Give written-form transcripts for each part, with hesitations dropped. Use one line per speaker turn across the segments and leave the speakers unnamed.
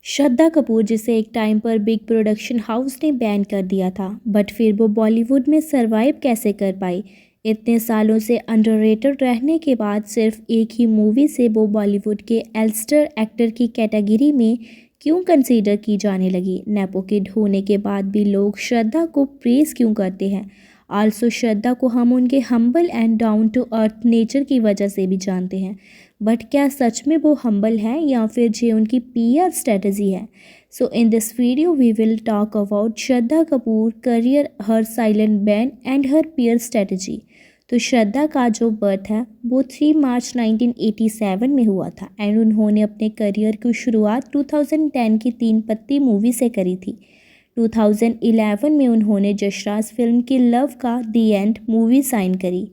श्रद्धा कपूर, जिसे एक टाइम पर बिग प्रोडक्शन हाउस ने बैन कर दिया था, बट फिर वो बॉलीवुड में सरवाइव कैसे कर पाई। इतने सालों से अंडररेटेड रहने के बाद सिर्फ एक ही मूवी से वो बॉलीवुड के एल्स्टर एक्टर की कैटेगरी में क्यों कंसीडर की जाने लगी। नेपो किड होने के बाद भी लोग श्रद्धा को प्रेज क्यों करते हैं। आल्सो श्रद्धा को हम उनके humble and down to earth nature की वजह से भी जानते हैं, बट क्या सच में वो हम्बल है या फिर ये उनकी पीआर स्ट्रेटजी है। So in this video we will talk about Shraddha Kapoor career, her silent ban and her PR strategy. तो श्रद्धा का जो बर्थ है वो 3 मार्च 1987 में हुआ था एंड उन्होंने अपने करियर की शुरुआत 2010 की तीन पत्ती मूवी से करी थी। 2011 में उन्होंने यशराज फिल्म की लव का दी एंड मूवी साइन करी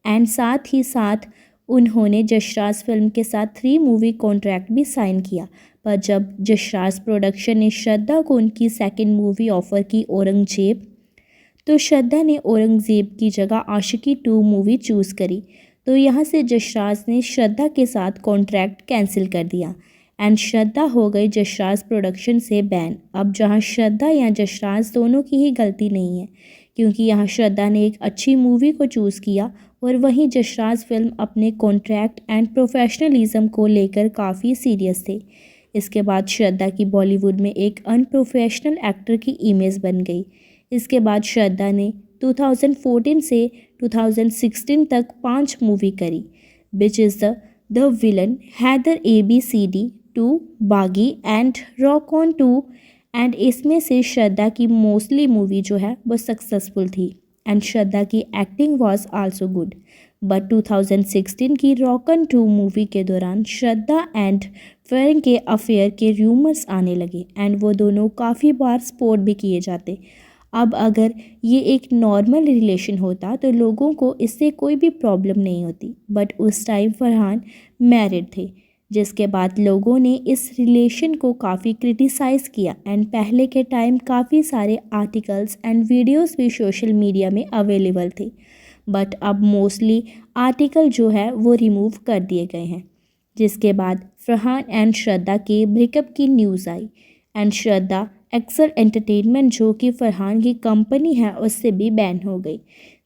एंड साथ ही साथ उन्होंने यशराज फिल्म के साथ 3 मूवी कॉन्ट्रैक्ट भी साइन किया। पर जब यशराज प्रोडक्शन ने श्रद्धा को उनकी सेकंड मूवी ऑफर की औरंगजेब, तो श्रद्धा ने औरंगजेब की जगह आशिकी 2 मूवी चूज़ करी। तो यहाँ से यशराज ने श्रद्धा के साथ कॉन्ट्रैक्ट कैंसिल कर दिया एंड श्रद्धा हो गई यशराज प्रोडक्शन से बैन। अब जहाँ श्रद्धा या यशराज दोनों की ही गलती नहीं है, क्योंकि यहाँ श्रद्धा ने एक अच्छी मूवी को चूज़ किया और वहीं यशराज फिल्म अपने कॉन्ट्रैक्ट एंड प्रोफेशनलिज्म को लेकर काफ़ी सीरियस थे। इसके बाद श्रद्धा की बॉलीवुड में एक अनप्रोफेशनल एक्टर की इमेज बन गई। इसके बाद श्रद्धा ने 2014 से 2016 तक 5 मूवी करी, which is the villain, Haider ABCD 2, बागी एंड रॉक ऑन 2। एंड इसमें से श्रद्धा की मोस्टली मूवी जो है वो सक्सेसफुल थी एंड श्रद्धा की acting was also good. But 2016 की रॉकन 2 मूवी के दौरान श्रद्धा एंड फेरन के अफेयर के रूमर्स आने लगे एंड वो दोनों काफ़ी बार स्पॉट भी किए जाते। अब अगर ये एक नॉर्मल रिलेशन होता तो लोगों को इससे कोई भी प्रॉब्लम नहीं होती, बट उस टाइम फरहान मैरिड थे, जिसके बाद लोगों ने इस रिलेशन को काफ़ी क्रिटिसाइज़ किया एंड पहले के टाइम काफ़ी सारे आर्टिकल्स एंड वीडियोस भी सोशल मीडिया में अवेलेबल थे, बट अब मोस्टली आर्टिकल जो है वो रिमूव कर दिए गए हैं। जिसके बाद फरहान एंड श्रद्धा के ब्रेकअप की न्यूज़ आई एंड श्रद्धा एक्सेल एंटरटेनमेंट, जो कि फरहान की कंपनी है, उससे भी बैन हो गई।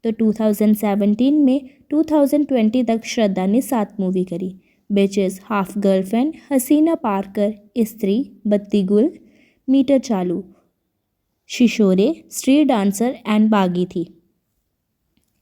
तो 2017 में 2020 तक श्रद्धा ने 7 मूवी करी, विच इज़ हाफ गर्लफ्रेंड, हसीना पारकर, स्त्री, बत्ती गुल, मीटर चालू, शिशोरे, स्ट्रीट डांसर एंड बागी थी।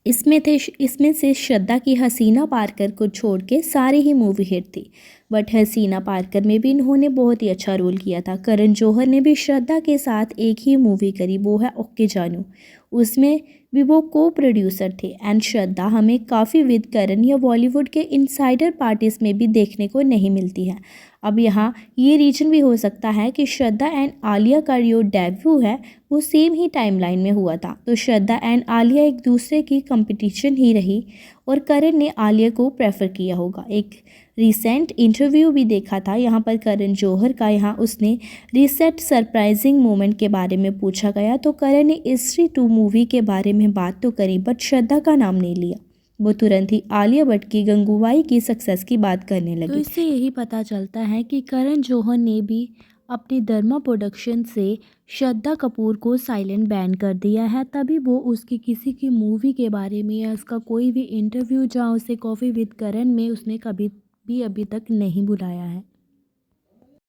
इसमें से श्रद्धा की हसीना पारकर को छोड़ के सारी ही मूवी हिट थी, बट हसीना पारकर में भी इन्होंने बहुत ही अच्छा रोल किया था। करण जौहर ने भी श्रद्धा के साथ एक ही मूवी करी, वो है ओके जानू, उसमें भी वो को प्रोड्यूसर थे एंड श्रद्धा हमें काफ़ी विद करण या बॉलीवुड के इनसाइडर पार्टीज में भी देखने को नहीं मिलती है। अब यहाँ ये रीजन भी हो सकता है कि श्रद्धा एंड आलिया का जो डेब्यू है वो सेम ही टाइमलाइन में हुआ था, तो श्रद्धा एंड आलिया एक दूसरे की कंपटीशन ही रही और करण ने आलिया को प्रेफर किया होगा। एक रिसेंट इंटरव्यू भी देखा था यहाँ पर करण जौहर का, यहाँ उसने रिसेंट सरप्राइजिंग मोमेंट के बारे में पूछा गया तो करण ने स्त्री 2 मूवी के बारे में बात तो करी, बट श्रद्धा का नाम नहीं लिया। वो तुरंत ही आलिया भट्ट की गंगूबाई की सक्सेस की बात करने लगी। तो इससे यही पता चलता है कि करण जौहर ने भी अपनी धर्मा प्रोडक्शन से श्रद्धा कपूर को साइलेंट बैन कर दिया है, तभी वो उसकी किसी की मूवी के बारे में या उसका कोई भी इंटरव्यू जहाँ उसे कॉफ़ी विद करण में उसने कभी भी अभी तक नहीं बुलाया है।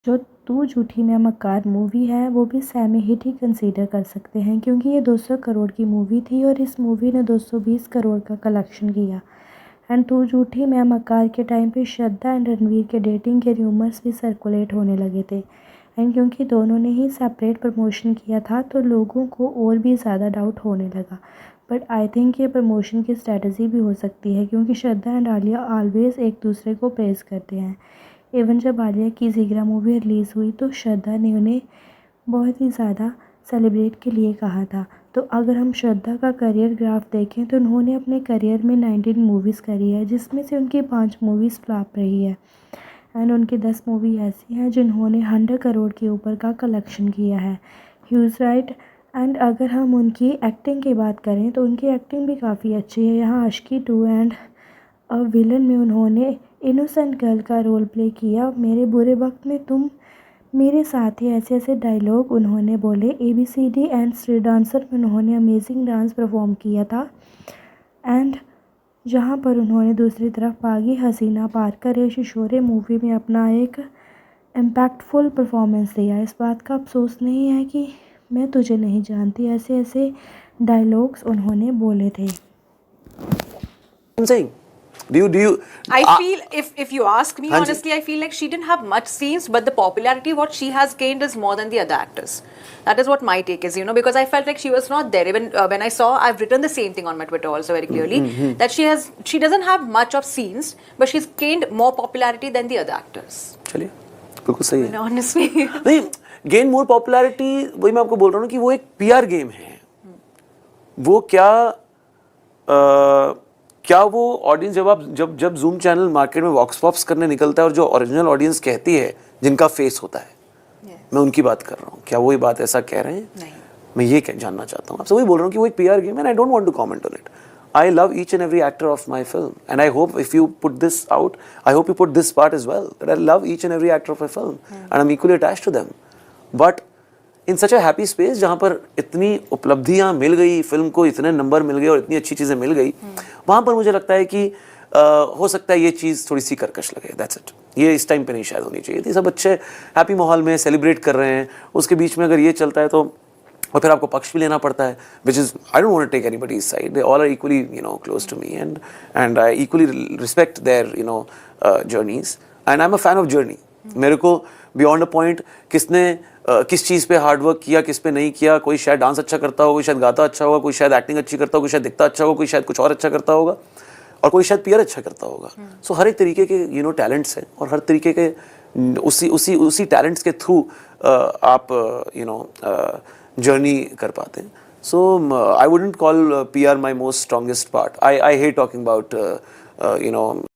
जो तू झूठी मैं मक्कार मूवी है वो भी सेमी हिट ही कंसीडर कर सकते हैं, क्योंकि ये 200 करोड़ की मूवी थी और इस मूवी ने 220 करोड़ का कलेक्शन किया। एंड तू झूठी मैं मक्कार के टाइम पे श्रद्धा एंड रणवीर के डेटिंग के रूमर्स भी सर्कुलेट होने लगे थे एंड क्योंकि दोनों ने ही सेपरेट प्रमोशन किया था तो लोगों को और भी ज़्यादा डाउट होने लगा। बट आई थिंक ये प्रमोशन की स्ट्रेटजी भी हो सकती है, क्योंकि श्रद्धा एंड आलिया ऑलवेज़ एक दूसरे को प्रेज़ करते हैं। इवन जब आलिया की जिगरा मूवी रिलीज़ हुई तो श्रद्धा ने उन्हें बहुत ही ज़्यादा सेलिब्रेट के लिए कहा था। तो अगर हम श्रद्धा का करियर ग्राफ देखें तो उन्होंने अपने करियर में 19 मूवीज़ करी है, जिसमें से उनकी 5 मूवीज़ फ्लॉप रही है एंड उनकी 10 मूवी ऐसी हैं जिन्होंने 100 करोड़ के ऊपर का कलेक्शन किया है। Huge right. एंड अगर हम उनकी एक्टिंग की बात करें तो उनकी एक्टिंग भी काफ़ी अच्छी है। यहाँ आशिकी 2 एंड विलन में उन्होंने इनोसेंट गर्ल का रोल प्ले किया। मेरे बुरे वक्त में तुम मेरे साथ ही ऐसे ऐसे डायलॉग उन्होंने बोले। ABCD एंड स्ट्रीट डांसर में उन्होंने अमेजिंग डांस परफॉर्म किया था एंड जहाँ पर उन्होंने दूसरी तरफ बागी हसीना पारकर या शिशोरे मूवी में अपना एक इम्पैक्टफुल परफॉर्मेंस दिया। इस बात का अफसोस नहीं है कि मैं तुझे नहीं जानती, ऐसे ऐसे डायलॉग्स उन्होंने बोले थे।
I'm saying, do you?
I feel if you ask me
हाँ जी।
honestly, I feel like she didn't have much scenes, but the popularity what she has gained is more than the other actors. That is what my take is, because I felt like she was not there. Even when I saw, I've written the same thing on my Twitter also very clearly that she doesn't have much of scenes, but she's gained more popularity than the other actors.
चलिए, बिल्कुल सही है।
Honestly,
नहीं, gain more popularity, वही मैं आपको बोल रहा हूँ कि वो एक PR गेम है। वो क्या वो ऑडियंस जब जूम चैनल मार्केट में वॉक्स पॉप्स करने निकलता है और जो ओरिजिनल ऑडियंस कहती है जिनका फेस होता है, मैं उनकी बात कर रहा हूँ, क्या वो ये बात ऐसा कह रहे हैं?
नहीं।
मैं ये जानना चाहता हूँ आपसे, वही बोल रहा हूँ कि वो एक PR गेम है and I don't want to comment on it. I love each and every actor of my film, and I hope if you put this out, I hope you put this part as well, that I love each and every actor of my film, and I'm equally attached to them. But in such a happy space जहाँ पर इतनी उपलब्धियाँ मिल गई film को, इतने number मिल गए और इतनी अच्छी चीज़ें मिल गई, वहाँ पर मुझे लगता है कि हो सकता है ये चीज़ थोड़ी सी कर्कश लगे। That's it. ये इस टाइम पे नहीं शायद होनी चाहिए थी। सब अच्छे हैप्पी माहौल में सेलिब्रेट कर रहे हैं, उसके बीच में अगर ये चलता है तो, और फिर आपको पक्ष भी लेना पड़ता है, which is I don't want to take anybody's side. They all are equally close to me, and I equally respect their journeys, and I'm a fan of journey. मेरे को beyond a point किसने किस चीज़ पे hard work किया, किस पे नहीं किया, कोई शायद डांस अच्छा करता होगा, कोई शायद गाता अच्छा होगा, कोई शायद एक्टिंग अच्छी करता होगा, कोई शायद दिखता अच्छा होगा, कोई शायद कुछ और अच्छा करता होगा, और कोई शायद PR अच्छा करता होगा। सो हर एक तरीके के टैलेंट्स हैं और हर तरीके के उसी टैलेंट्स के थ्रू आप जर्नी कर पाते हैं। So I wouldn't call PR my most strongest part. I hate talking about